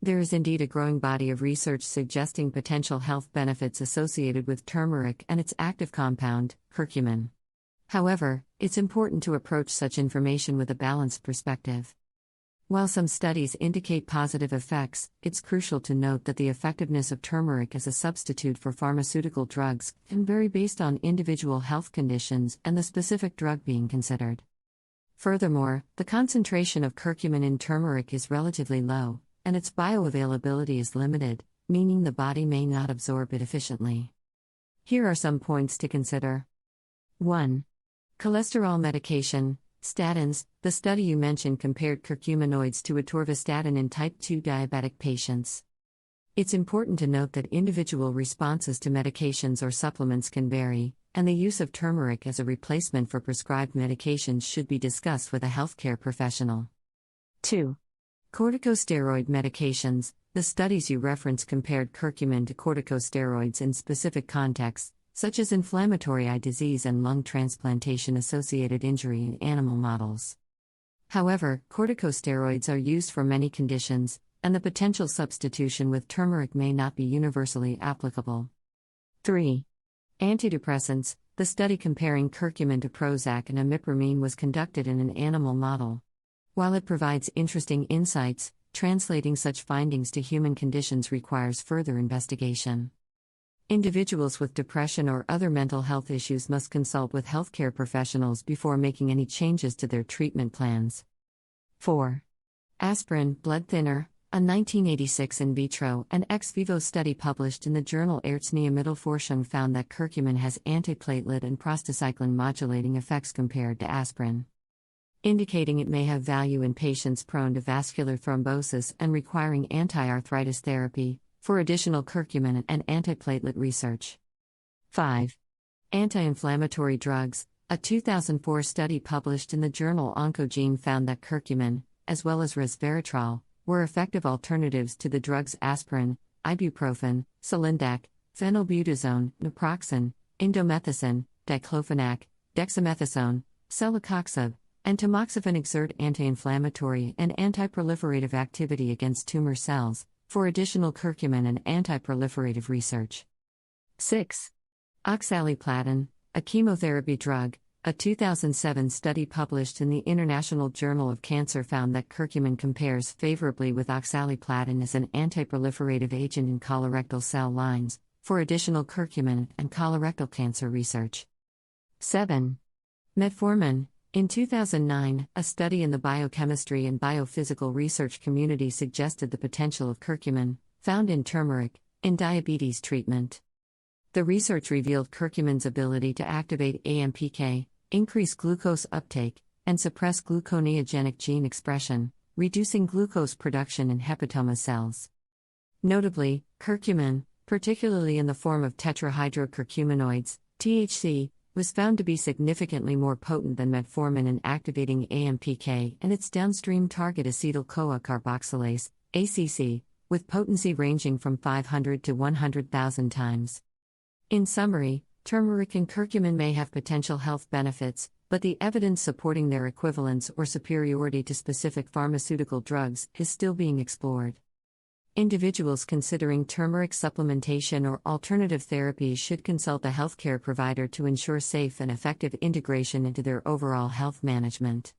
There is indeed a growing body of research suggesting potential health benefits associated with turmeric and its active compound, curcumin. However, it's important to approach such information with a balanced perspective. While some studies indicate positive effects, it's crucial to note that the effectiveness of turmeric as a substitute for pharmaceutical drugs can vary based on individual health conditions and the specific drug being considered. Furthermore, the concentration of curcumin in turmeric is relatively low, and its bioavailability is limited, meaning the body may not absorb it efficiently. Here are some points to consider. 1. Cholesterol medication. Statins. The study you mentioned compared curcuminoids to atorvastatin in type 2 diabetic patients. It's important to note that individual responses to medications or supplements can vary, and the use of turmeric as a replacement for prescribed medications should be discussed with a healthcare professional. 2. Corticosteroid medications. The studies you reference compared curcumin to corticosteroids in specific contexts, such as inflammatory eye disease and lung transplantation-associated injury in animal models. However, corticosteroids are used for many conditions, and the potential substitution with turmeric may not be universally applicable. 3. Antidepressants. The study comparing curcumin to Prozac and imipramine was conducted in an animal model. While it provides interesting insights, translating such findings to human conditions requires further investigation. Individuals with depression or other mental health issues must consult with healthcare professionals before making any changes to their treatment plans. 4. Aspirin, blood thinner. A 1986 in vitro and ex vivo study published in the journal Ärztliche found that curcumin has antiplatelet and prostacyclin modulating effects compared to aspirin, indicating it may have value in patients prone to vascular thrombosis and requiring anti-arthritis therapy. For additional curcumin and antiplatelet research. 5. Anti-inflammatory drugs. A 2004 study published in the journal Oncogene found that curcumin, as well as resveratrol, were effective alternatives to the drugs aspirin, ibuprofen, Cilindac, phenylbutazone, naproxen, indomethacin, diclofenac, dexamethasone, celecoxib, and tamoxifen exert anti-inflammatory and antiproliferative activity against tumor cells. For additional curcumin and antiproliferative research. 6. Oxaliplatin, a chemotherapy drug. A 2007 study published in the International Journal of Cancer found that curcumin compares favorably with oxaliplatin as an antiproliferative agent in colorectal cell lines. For additional curcumin and colorectal cancer research. 7. Metformin. In 2009, a study in the biochemistry and biophysical research community suggested the potential of curcumin, found in turmeric, in diabetes treatment. The research revealed curcumin's ability to activate AMPK, increase glucose uptake, and suppress gluconeogenic gene expression, reducing glucose production in hepatoma cells. Notably, curcumin, particularly in the form of tetrahydrocurcuminoids, THC, was found to be significantly more potent than metformin in activating AMPK and its downstream target acetyl-CoA carboxylase, ACC, with potency ranging from 500 to 100,000 times. In summary, turmeric and curcumin may have potential health benefits, but the evidence supporting their equivalence or superiority to specific pharmaceutical drugs is still being explored. Individuals considering turmeric supplementation or alternative therapies should consult a healthcare provider to ensure safe and effective integration into their overall health management.